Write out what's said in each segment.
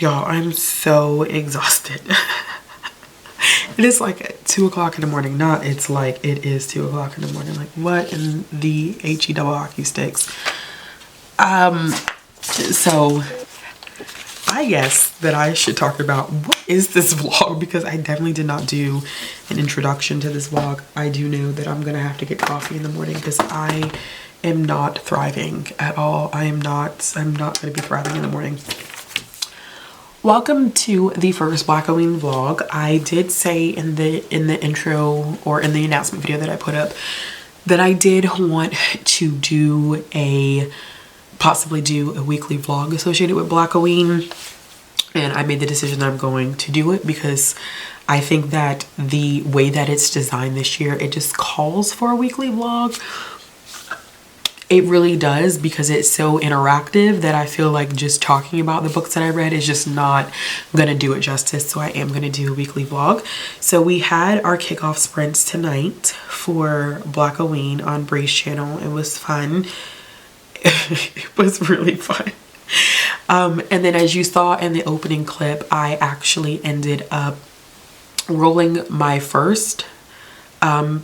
Y'all, I'm so exhausted. It is like 2 o'clock in the morning. Not it's like it is 2 o'clock in the morning. Like what in the HE double hockey sticks? So I guess that I should talk about what is this vlog, because I definitely did not do an introduction to this vlog. I do know that I'm gonna have to get coffee in the morning because I am not thriving at all. I'm not gonna be thriving in the morning. Welcome to the first Blackoween vlog. I did say in the intro or in the announcement video that I put up that I did want to possibly do a weekly vlog associated with Blackoween, and I made the decision that I'm going to do it because I think that the way that it's designed this year, it just calls for a weekly vlog. It really does, because it's so interactive that I feel like just talking about the books that I read is just not gonna do it justice. So I am gonna do a weekly vlog. So we had our kickoff sprints tonight for Blackoween on Bree's channel. It was fun. It was really fun. And then as you saw in the opening clip, I actually ended up rolling my first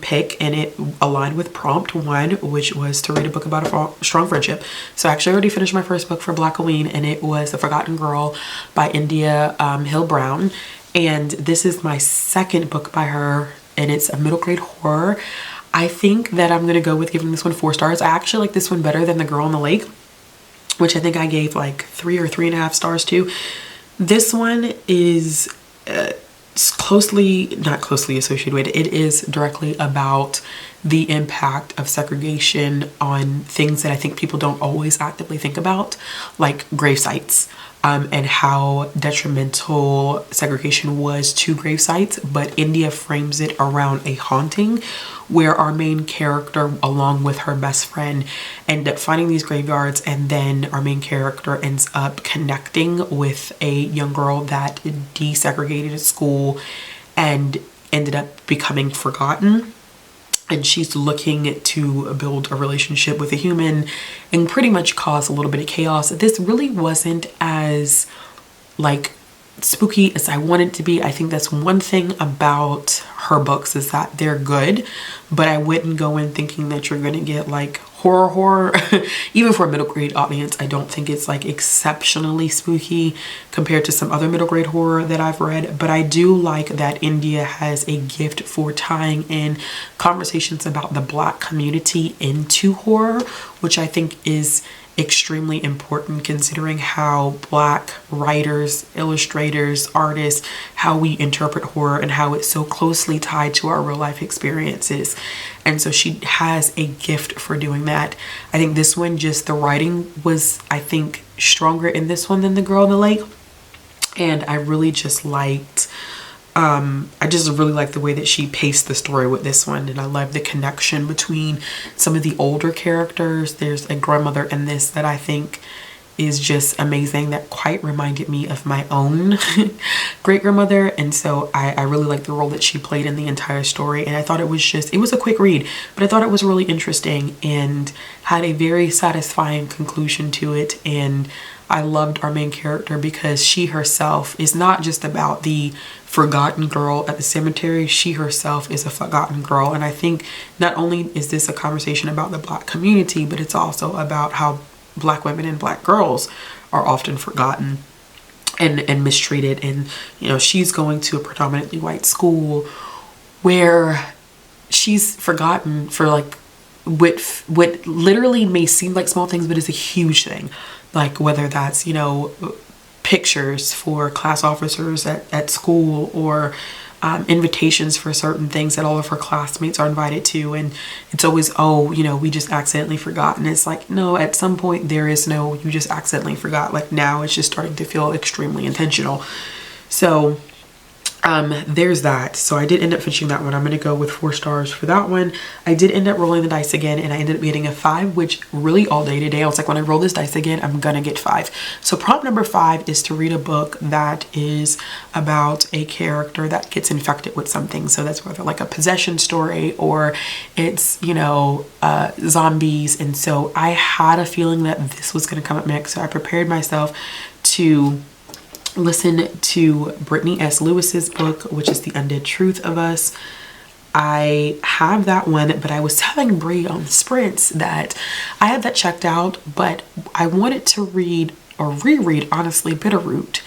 pick, and it aligned with prompt 1, which was to read a book about a strong friendship. So I actually already finished my first book for Blackoween, and it was The Forgotten Girl by India Hill Brown. And this is my second book by her, and it's a middle grade horror. I think that I'm gonna go with giving this one 4 stars. I actually like this one better than The Girl on the Lake, which I think I gave like 3 or 3.5 stars to. This one is not closely associated with it. It is directly about the impact of segregation on things that I think people don't always actively think about, like grave sites, and how detrimental segregation was to grave sites. But India frames it around a haunting where our main character, along with her best friend, end up finding these graveyards, and then our main character ends up connecting with a young girl that desegregated at school and ended up becoming forgotten. And she's looking to build a relationship with a human and pretty much cause a little bit of chaos. This really wasn't as like spooky as I wanted it to be. I think that's one thing about her books, is that they're good, but I wouldn't go in thinking that you're gonna get like horror. Even for a middle grade audience, I don't think it's like exceptionally spooky compared to some other middle grade horror that I've read. But I do like that India has a gift for tying in conversations about the Black community into horror, which I think is extremely important considering how Black writers, illustrators, artists, how we interpret horror and how it's so closely tied to our real life experiences. And so she has a gift for doing that. I think this one, just the writing was, I think, stronger in this one than The Girl on the Lake. And I really just liked the way that she paced the story with this one. And I love the connection between some of the older characters. There's a grandmother in this that I think is just amazing, that quite reminded me of my own great grandmother. And so I really like the role that she played in the entire story. And I thought it was a quick read, but I thought it was really interesting and had a very satisfying conclusion to it. And I loved our main character because she herself is not just about the forgotten girl at the cemetery. She herself is a forgotten girl. And I think not only is this a conversation about the Black community, but it's also about how Black women and Black girls are often forgotten and mistreated. And, you know, she's going to a predominantly white school where she's forgotten for like what literally may seem like small things, but is a huge thing. Like whether that's, you know, pictures for class officers at school, or invitations for certain things that all of her classmates are invited to, and it's always, oh, you know, we just accidentally forgot. And it's like, no, at some point there is no you just accidentally forgot. Like now it's just starting to feel extremely intentional. So there's that. So I did end up finishing that one. I'm gonna go with 4 stars for that one. I did end up rolling the dice again, and I ended up getting a 5, which really all day today I was like, when I roll this dice again, I'm gonna get 5. So prompt number 5 is to read a book that is about a character that gets infected with something. So that's whether like a possession story or it's, you know, zombies. And so I had a feeling that this was gonna come up next, so I prepared myself to listen to Brittany S. Lewis's book, which is The Undead Truth of Us. I have that one, but I was telling Brie on the sprints that I had that checked out, but I wanted to read or reread, honestly, Bitterroot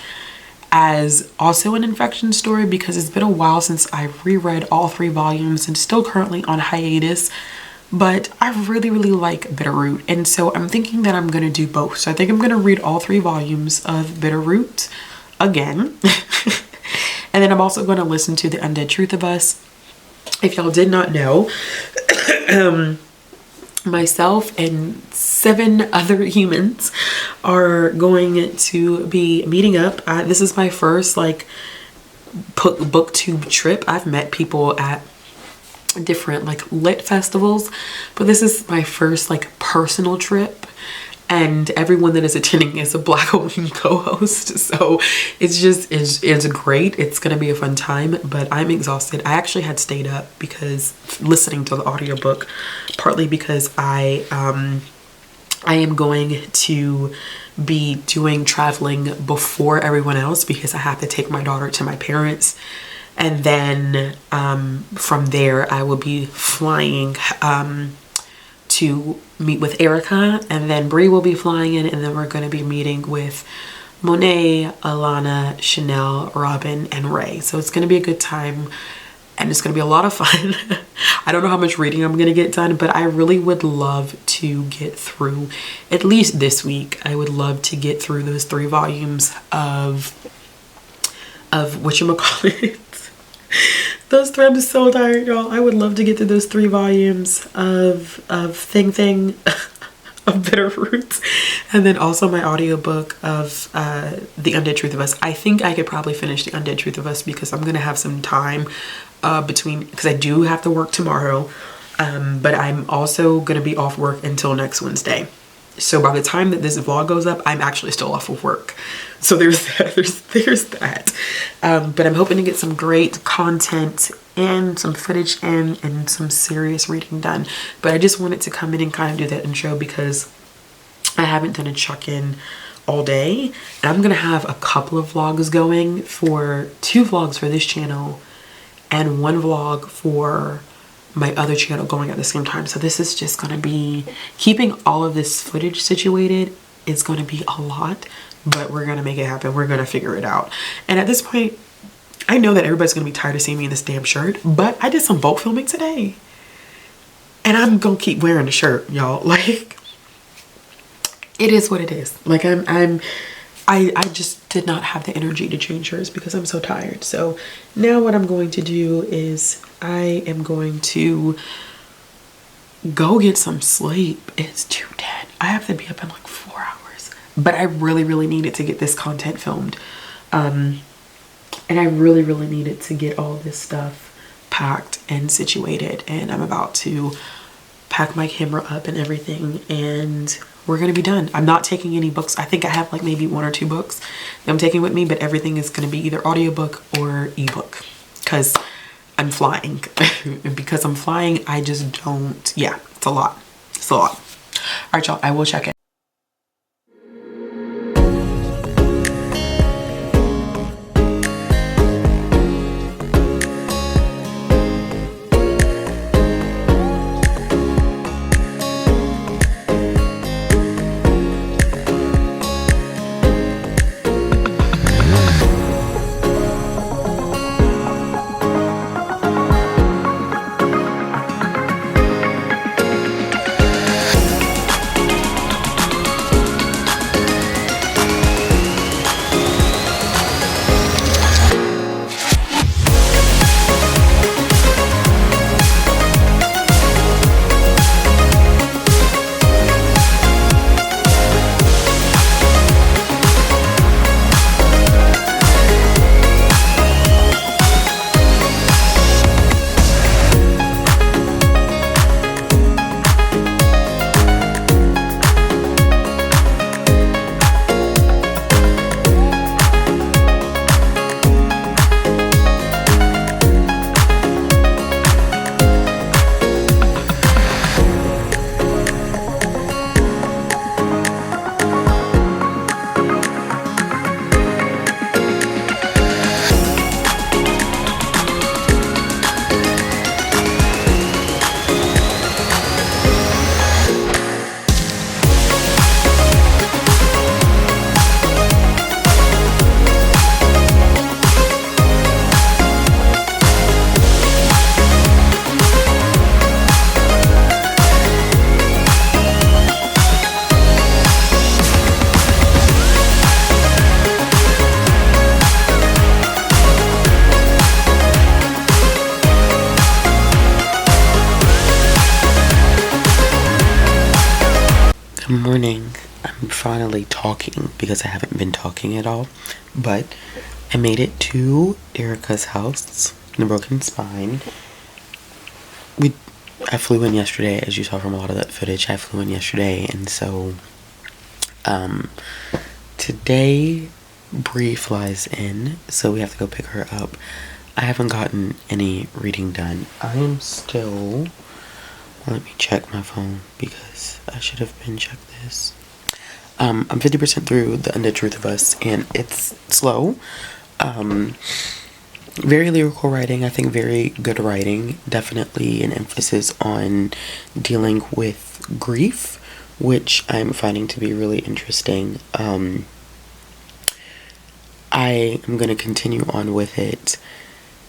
as also an infection story, because it's been a while since I've reread all 3 volumes and still currently on hiatus. But I really, really like Bitterroot, and so I'm thinking that I'm going to do both. So I think I'm going to read all 3 volumes of Bitterroot again. And then I'm also going to listen to The Undead Truth of Us. If y'all did not know, myself and 7 other humans are going to be meeting up. This is my first like booktube trip. I've met people at different like lit festivals, but this is my first like personal trip, and everyone that is attending is a Blackoween co-host, so it's great. It's gonna be a fun time, but I'm exhausted. I actually had stayed up because listening to the audiobook, partly because I am going to be doing traveling before everyone else because I have to take my daughter to my parents. And then from there, I will be flying to meet with Erica, and then Brie will be flying in, and then we're going to be meeting with Monet, Alana, Chanel, Robin, and Ray. So it's going to be a good time, and it's going to be a lot of fun. I don't know how much reading I'm going to get done, but I really would love to get through, at least this week, I would love to get through those 3 volumes of whatchamacallit. Those 3, I'm so tired, y'all. I would love to get through those 3 volumes of Thing of Bitterroot, and then also my audiobook of The Undead Truth of Us. I think I could probably finish The Undead Truth of Us because I'm gonna have some time between, because I do have to work tomorrow, but I'm also gonna be off work until next Wednesday. So by the time that this vlog goes up, I'm actually still off of work. So there's that. But I'm hoping to get some great content and some footage in and some serious reading done. But I just wanted to come in and kind of do that intro because I haven't done a check-in all day. And I'm going to have a couple of vlogs going, for 2 vlogs for this channel and 1 vlog for my other channel going at the same time. So this is just going to be, keeping all of this footage situated is going to be a lot, but we're going to make it happen. We're going to figure it out. And at this point, I know that everybody's going to be tired of seeing me in this damn shirt, but I did some boat filming today and I'm going to keep wearing the shirt, y'all. Like, it is what it is. Like, I just did not have the energy to change shirts because I'm so tired. So now what I'm going to do is I am going to go get some sleep. It's 2:10. I have to be up in like 4 hours, but I really, really needed to get this content filmed. And I really, really needed to get all this stuff packed and situated. And I'm about to pack my camera up and everything, and we're gonna be done. I'm not taking any books. I think I have like maybe 1 or 2 books that I'm taking with me, but everything is gonna be either audiobook or ebook because I'm flying. And because I'm flying, I just don't, yeah, it's a lot. It's a lot. All right, y'all, I will check it. Good morning. I'm finally talking because I haven't been talking at all, but I made it to Erica's house, the Broken Spine. I flew in yesterday, as you saw from a lot of that footage. I flew in yesterday, and so today Bree flies in, so we have to go pick her up. I haven't gotten any reading done. I am still... Let me check my phone because I should have been checked this. I'm 50% through The Undead Truth of Us, and it's slow. Very lyrical writing, I think very good writing. Definitely an emphasis on dealing with grief, which I'm finding to be really interesting. I am going to continue on with it.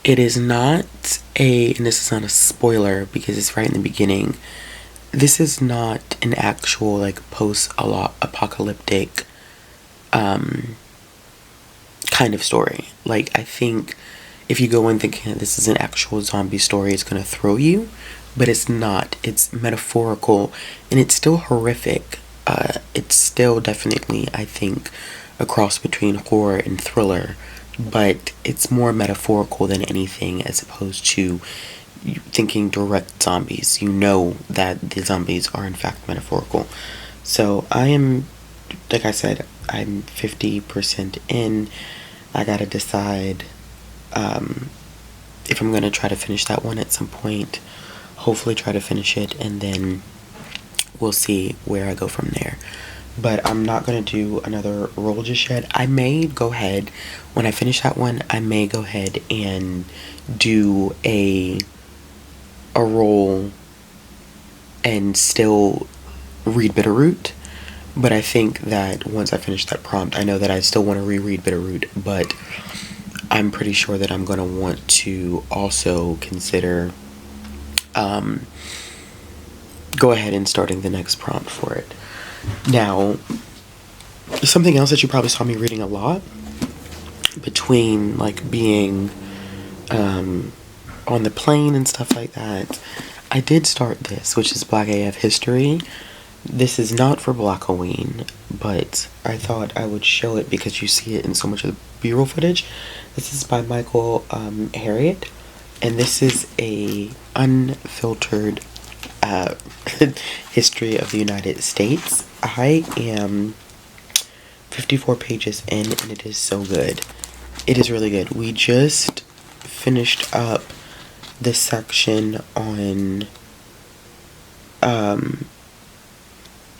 It is not and this is not a spoiler because it's right in the beginning, this is not an actual, like, post-apocalyptic, kind of story. Like, I think if you go in thinking that this is an actual zombie story, it's gonna throw you, but it's not. It's metaphorical, and it's still horrific. It's still definitely, I think, a cross between horror and thriller, but it's more metaphorical than anything, as opposed to thinking direct zombies. You know that the zombies are in fact metaphorical. So I am, like I said, I'm 50% in. I gotta decide if I'm gonna try to finish that one at some point. Hopefully try to finish it, and then we'll see where I go from there. But I'm not going to do another roll just yet. I may go ahead, when I finish that one, I may go ahead and do a roll and still read Bitterroot. But I think that once I finish that prompt, I know that I still want to reread Bitterroot, but I'm pretty sure that I'm going to want to also consider go ahead and starting the next prompt for it. Now, something else that you probably saw me reading a lot, between, like, being on the plane and stuff like that, I did start this, which is Black AF History. This is not for Blackoween, but I thought I would show it because you see it in so much of the B-roll footage. This is by Michael Harriot, and this is a unfiltered history of the United States. I am 54 pages in, and it is so good. It is really good. We just finished up this section on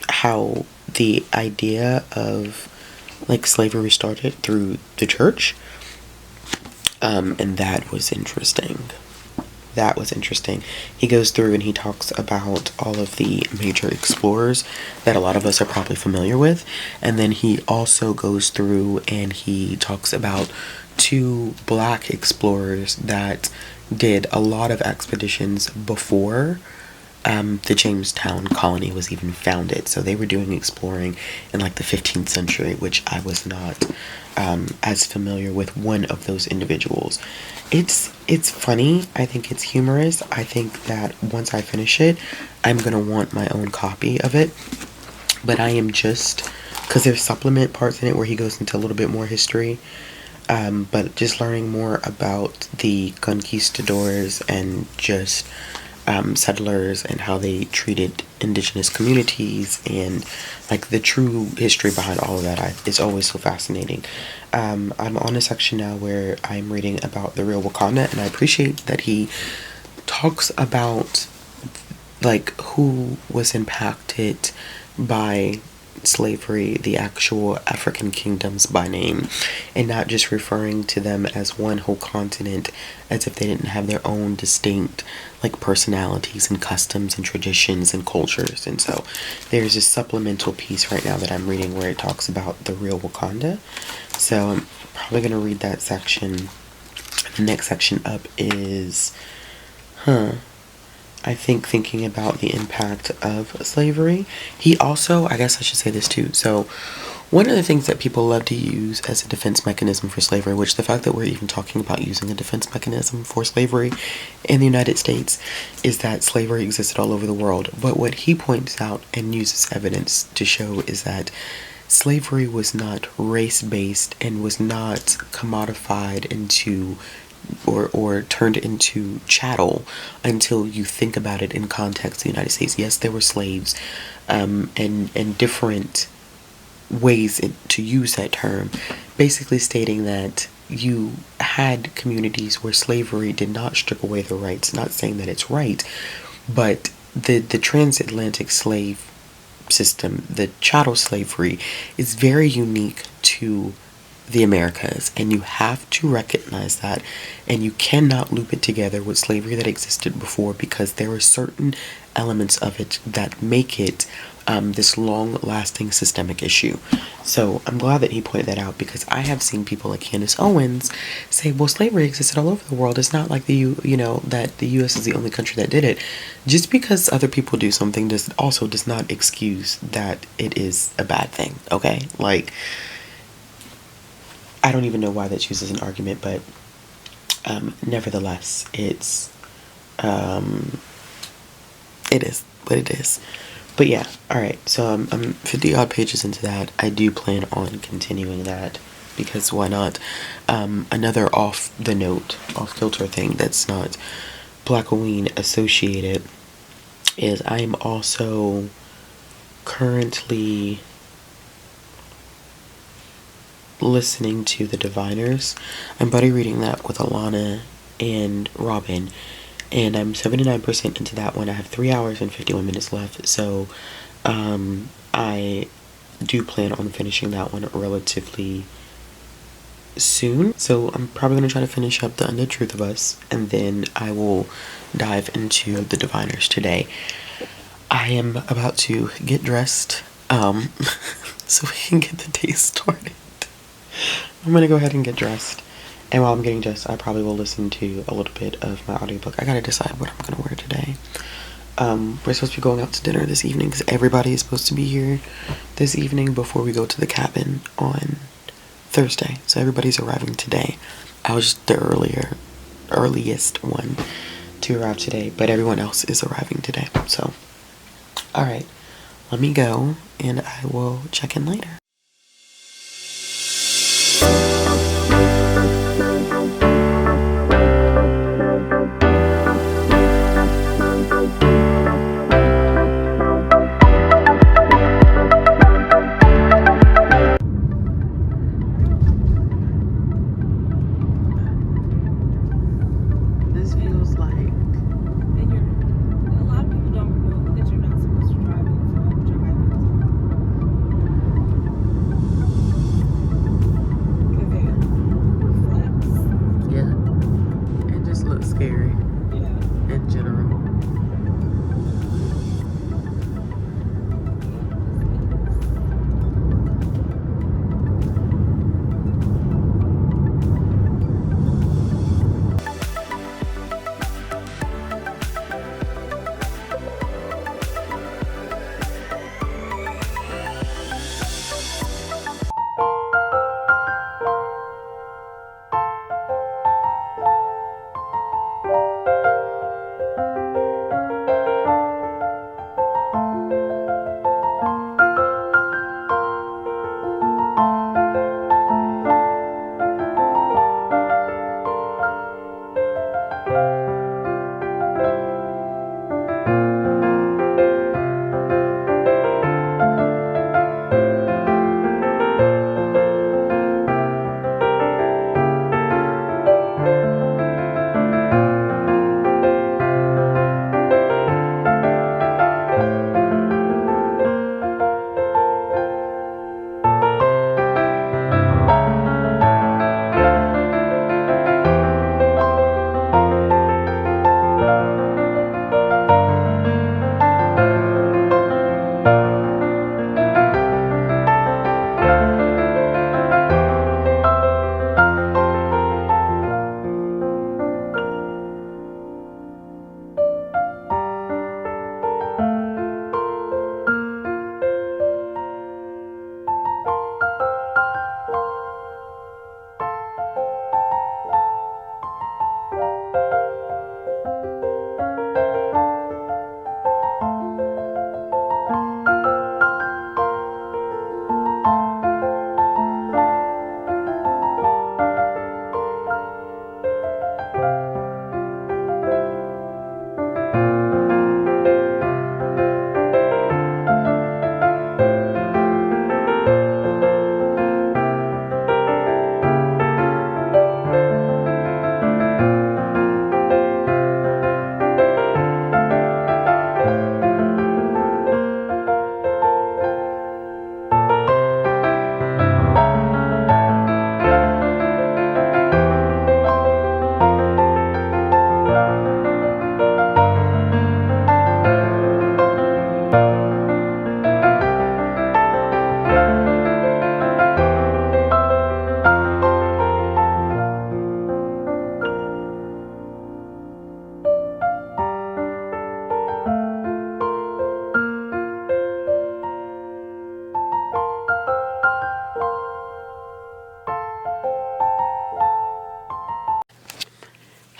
how the idea of, like, slavery started through the church, and that was interesting. He goes through and he talks about all of the major explorers that a lot of us are probably familiar with. And then he also goes through and he talks about 2 black explorers that did a lot of expeditions before the Jamestown colony was even founded. So they were doing exploring in, like, the 15th century, which I was not as familiar with one of those individuals. It's funny. I think it's humorous. I think that once I finish it, I'm gonna want my own copy of it. But I am just, because there's supplement parts in it where he goes into a little bit more history, but just learning more about the conquistadors and just settlers and how they treated indigenous communities and, like, the true history behind all of that is always so fascinating. I'm on a section now where I'm reading about the real Wakanda, and I appreciate that he talks about, like, who was impacted by slavery, the actual African kingdoms by name, and not just referring to them as one whole continent as if they didn't have their own distinct, like, personalities and customs and traditions and cultures. And so there's a supplemental piece right now that I'm reading where it talks about the real Wakanda. So I'm probably going to read that section. The next section up is I think thinking about the impact of slavery. He also, I guess I should say this too, so One of the things that people love to use as a defense mechanism for slavery, which the fact that we're even talking about using a defense mechanism for slavery in the United States, is that slavery existed all over the world. But what he points out and uses evidence to show is that slavery was not race-based and was not commodified into or turned into chattel until you think about it in context of the United States. Yes, there were slaves, and different ways to use that term, basically stating that you had communities where slavery did not strip away the rights. Not saying that it's right, but the transatlantic slave system, the chattel slavery, is very unique to the Americas, and you have to recognize that, and you cannot loop it together with slavery that existed before, because there are certain elements of it that make it this long-lasting systemic issue. So I'm glad that he pointed that out, because I have seen people like Candace Owens say, well, slavery existed all over the world. It's not like that the U.S. is the only country that did it. Just because other people do something does not excuse that it is a bad thing, okay? Like, I don't even know why that's used as an argument, but nevertheless, it is what it is. But yeah, alright, so I'm 50 odd pages into that. I do plan on continuing that, because why not? Another off-kilter thing that's not Blackoween associated is I am also currently listening to The Diviners. I'm buddy reading that with Alana and Robin, and I'm 79% into that one. I have 3 hours and 51 minutes left, so I do plan on finishing that one relatively soon. So I'm probably going to try to finish up The Undead Truth of Us, and then I will dive into The Diviners today. I am about to get dressed so we can get the day started. I'm going to go ahead and get dressed. And while I'm getting dressed, I probably will listen to a little bit of my audiobook. I gotta decide what I'm gonna wear today. We're supposed to be going out to dinner this evening, because everybody is supposed to be here this evening before we go to the cabin on Thursday. So everybody's arriving today. I was just the earliest one to arrive today, but everyone else is arriving today. So, alright, let me go, and I will check in later.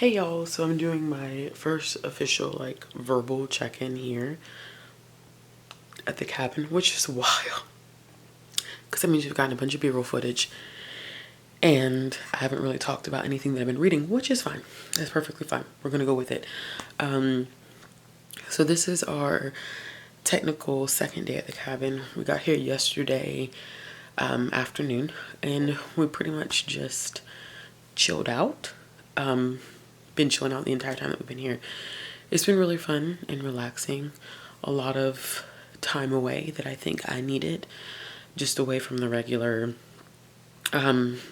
Hey y'all, so I'm doing my first official like verbal check-in here at the cabin, which is wild because that means we've gotten a bunch of B-roll footage and I haven't really talked about anything that I've been reading, which is fine. That's perfectly fine. We're gonna go with it. So this is our technical second day at the cabin. We got here yesterday afternoon and we pretty much just chilled out. Been chilling out the entire time that we've been here. It's been really fun and relaxing. A lot of time away that I think I needed, just away from the regular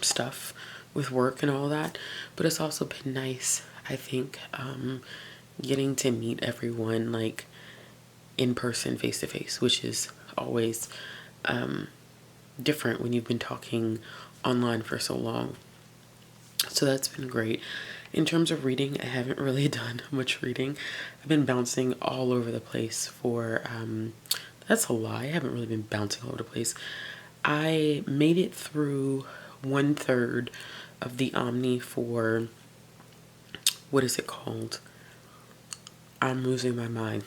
stuff with work and all that. But it's also been nice, I think, getting to meet everyone like in person, face to face, which is always different when you've been talking online for so long. So that's been great. In terms of reading, I haven't really done much reading. I've been bouncing all over the place for, that's a lie. I haven't really been bouncing all over the place. I made it through 1/3 of the Omni for, what is it called? I'm losing my mind.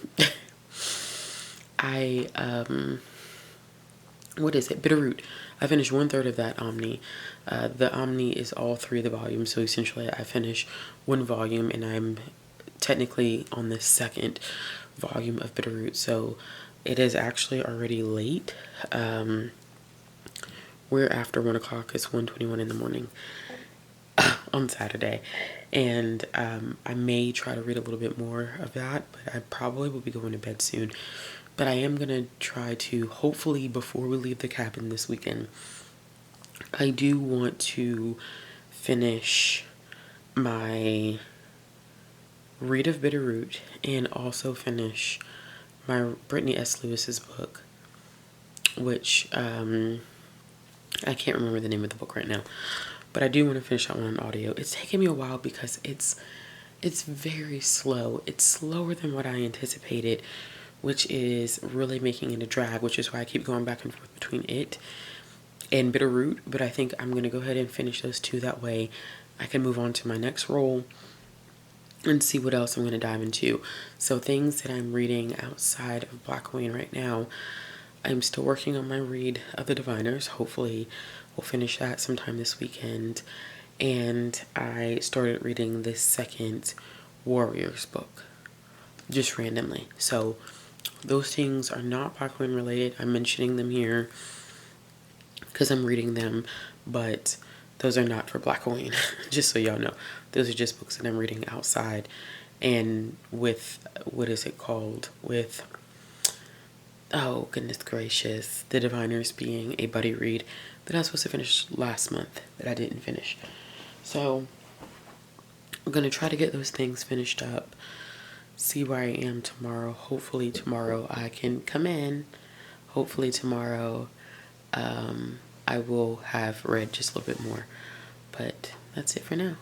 What is it? Bitterroot. I finished 1/3 of that Omni. The Omni is all 3 of the volumes, so essentially I finished 1 volume and I'm technically on the 2nd volume of Bitterroot, so it is actually already late. We're after 1 o'clock. It's 1:21 in the morning on Saturday, and I may try to read a little bit more of that, but I probably will be going to bed soon. But I am gonna try to, hopefully before we leave the cabin this weekend, I do want to finish my read of Bitterroot and also finish my Brittany S. Lewis's book, which I can't remember the name of the book right now, but I do want to finish that one on audio. It's taken me a while because it's very slow. It's slower than what I anticipated, which is really making it a drag, which is why I keep going back and forth between it and Bitterroot. But I think I'm going to go ahead and finish those 2. That way I can move on to my next role and see what else I'm going to dive into. So things that I'm reading outside of Blackoween right now, I'm still working on my read of the Diviners. Hopefully we'll finish that sometime this weekend. And I started reading this second Warriors book, just randomly. So those things are not Blackoween related. I'm mentioning them here because I'm reading them, but those are not for Blackoween. Just so y'all know, those are just books that I'm reading outside and with, what is it called? With, oh goodness gracious, the Diviners being a buddy read that I was supposed to finish last month that I didn't finish. So I'm gonna try to get those things finished up, see where I am tomorrow. Hopefully tomorrow I can come in. Hopefully tomorrow I will have read just a little bit more. But that's it for now.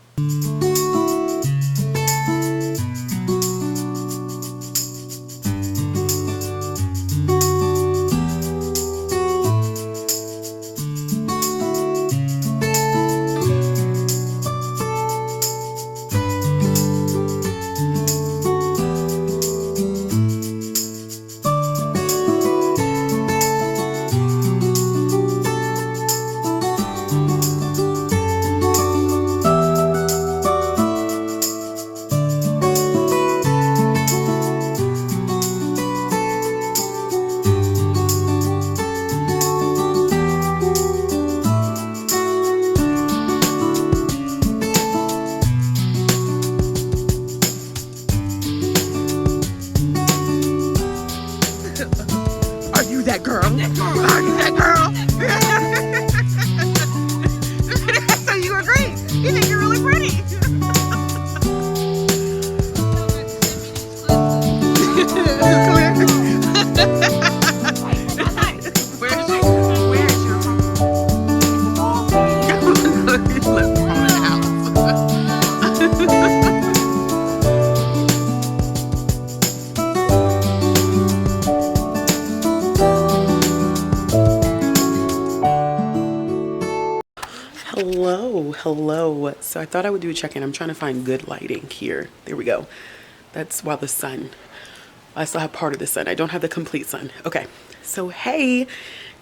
hello. So I thought I would do a check-in. I'm trying to find good lighting here. There we go. That's while the sun, I still have part of the sun. I don't have the complete sun. Okay, so hey,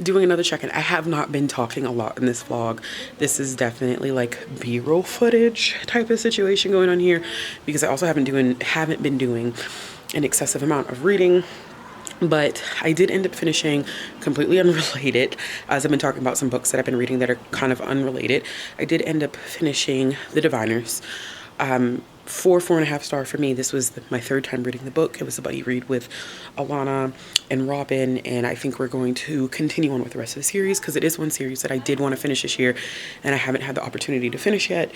doing another check-in. I have not been talking a lot in this vlog. This is definitely like B-roll footage type of situation going on here, because I also haven't been doing an excessive amount of reading. But I did end up finishing, completely unrelated, as I've been talking about some books that I've been reading that are kind of unrelated. I did end up finishing The Diviners. 4.5 star for me. This was my third time reading the book. It was a buddy read with Alana and Robin, and I think we're going to continue on with the rest of the series, because it is one series that I did want to finish this year and I haven't had the opportunity to finish yet.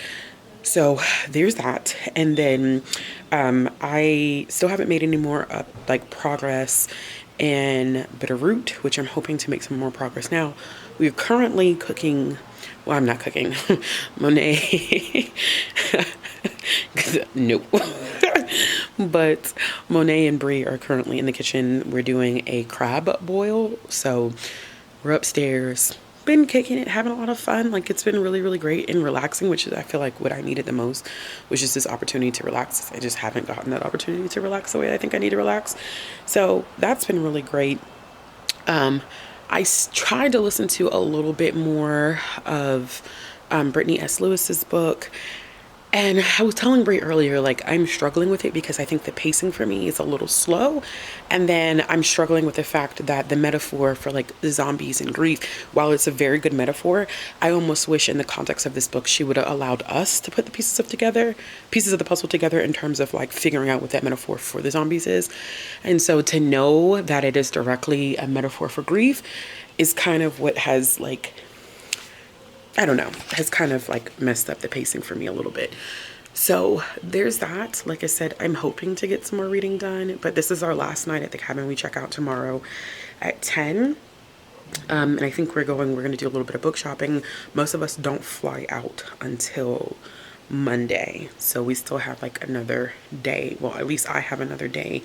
So there's that. And then I still haven't made any more progress in Bitterroot, which I'm hoping to make some more progress now. We're currently cooking, well, I'm not cooking, Monet, nope. But Monet and Brie are currently in the kitchen. We're doing a crab boil. So we're upstairs, been kicking it, having a lot of fun. Like, it's been really, really great and relaxing, which is, I feel like, what I needed the most, was just this opportunity to relax. I just haven't gotten that opportunity to relax the way I think I need to relax. So that's been really great. I tried to listen to a little bit more of Brittany S. Lewis's book. And I was telling Brie earlier, like, I'm struggling with it because I think the pacing for me is a little slow. And then I'm struggling with the fact that the metaphor for like the zombies and grief, while it's a very good metaphor, I almost wish in the context of this book, she would have allowed us to put the pieces of the puzzle together in terms of like figuring out what that metaphor for the zombies is. And so to know that it is directly a metaphor for grief is kind of what has like, I don't know, has kind of like messed up the pacing for me a little bit. So there's that. Like I said, I'm hoping to get some more reading done, but this is our last night at the cabin. We check out tomorrow at 10. And I think we're going to do a little bit of book shopping. Most of us don't fly out until Monday. So we still have like another day. Well, at least I have another day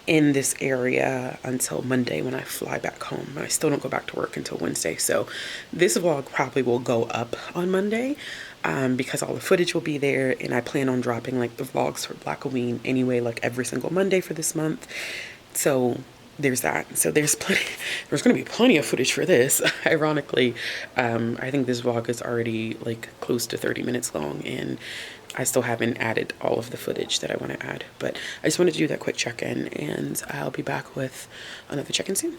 in this area until Monday when I fly back home. But I still don't go back to work until Wednesday. So this vlog probably will go up on Monday because all the footage will be there, and I plan on dropping like the vlogs for Blackoween anyway, like every single Monday for this month. So there's that. So there's going to be plenty of footage for this. Ironically, I think this vlog is already like close to 30 minutes long, and I still haven't added all of the footage that I want to add. But I just wanted to do that quick check-in, and I'll be back with another check-in soon.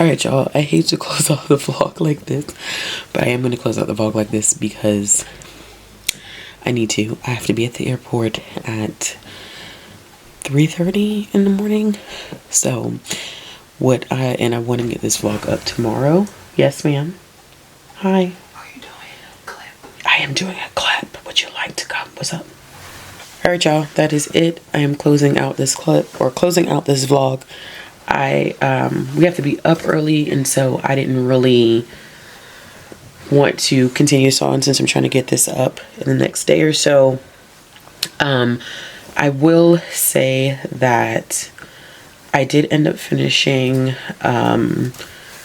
Alright, y'all, I hate to close out the vlog like this, but I am going to close out the vlog like this because I need to. I have to be at the airport at 3:30 in the morning. So, I want to get this vlog up tomorrow. Yes, ma'am. Hi. Are you doing a clip? I am doing a clip. Would you like to come? What's up? Alright, y'all, that is it. I am closing out this clip, or closing out this vlog. We have to be up early, and so I didn't really want to continue this on since I'm trying to get this up in the next day or so. I will say that I did end up finishing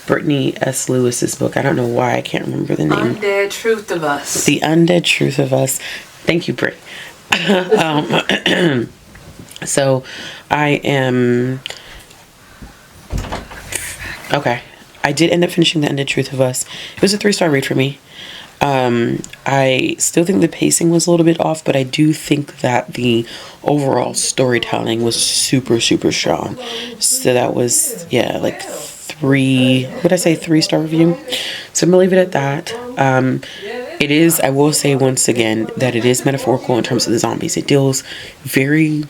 Brittany S. Lewis's book. I don't know why I can't remember the name. Undead Truth of Us. The Undead Truth of Us. Thank you, Britt. So I am... Okay. I did end up finishing The Undead Truth of Us. It was a 3-star read for me. I still think the pacing was a little bit off, but I do think that the overall storytelling was super, super strong. So that was, yeah, like 3-star review. So I'm gonna leave it at that. It is, I will say once again, that it is metaphorical in terms of the zombies. It deals very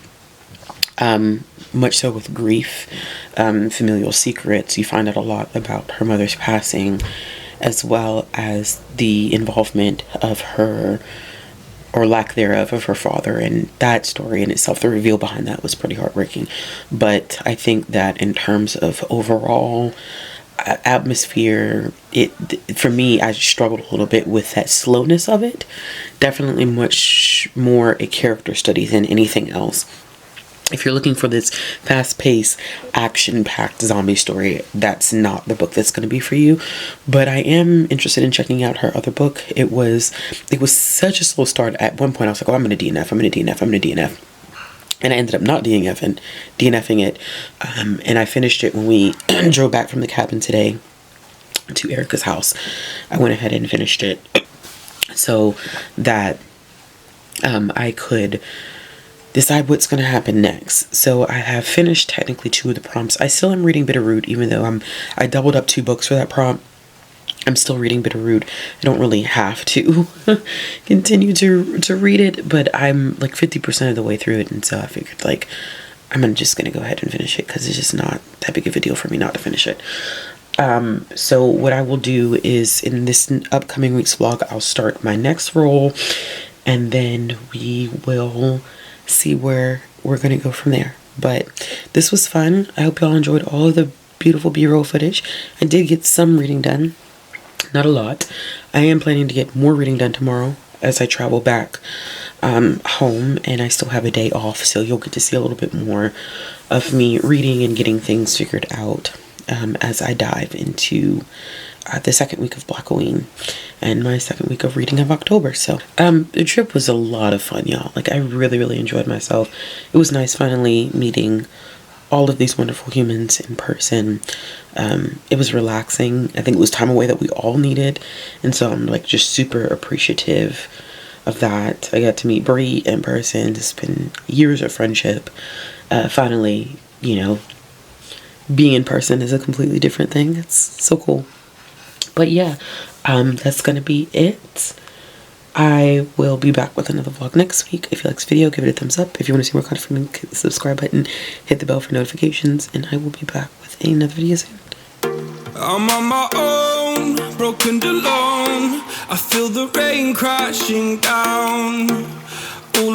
much so with grief, familial secrets. You find out a lot about her mother's passing, as well as the involvement of her, or lack thereof, of her father. And that story in itself, the reveal behind that was pretty heartbreaking. But I think that in terms of overall atmosphere, for me, I struggled a little bit with that slowness of it. Definitely much more a character study than anything else. If you're looking for this fast-paced, action-packed zombie story, that's not the book that's going to be for you. But I am interested in checking out her other book. It was such a slow start. At one point, I was like, oh, I'm going to DNF, I'm going to DNF, I'm going to DNF. And I ended up not DNFing it. And I finished it when we drove back from the cabin today to Erica's house. I went ahead and finished it so that I could decide what's going to happen next. So I have finished technically 2 of the prompts. I still am reading Bitterroot, even though I doubled up 2 books for that prompt. I'm still reading Bitterroot. I don't really have to continue to read it, but I'm like 50% of the way through it, and so I figured like I'm just gonna go ahead and finish it because it's just not that big of a deal for me not to finish it. So what I will do is in this upcoming week's vlog, I'll start my next roll, and then we will see where we're gonna go from there. But this was fun. I hope y'all enjoyed all of the beautiful B-roll footage. I did get some reading done, not a lot. I am planning to get more reading done tomorrow as I travel back home, and I still have a day off, so you'll get to see a little bit more of me reading and getting things figured out as I dive into the second week of Blackoween and my second week of reading of October. So the trip was a lot of fun, y'all. Like, I really, really enjoyed myself. It was nice finally meeting all of these wonderful humans in person. It was relaxing. I think it was time away that we all needed, and so I'm like just super appreciative of that. I got to meet Brie in person. It's been years of friendship. Finally, you know, being in person is a completely different thing. It's so cool. But yeah, that's gonna be it. I will be back with another vlog next week. If you like this video, give it a thumbs up. If you want to see more content from me, hit the subscribe button, hit the bell for notifications, and I will be back with another video soon. I'm on my own, broken alone. I feel the rain crashing down all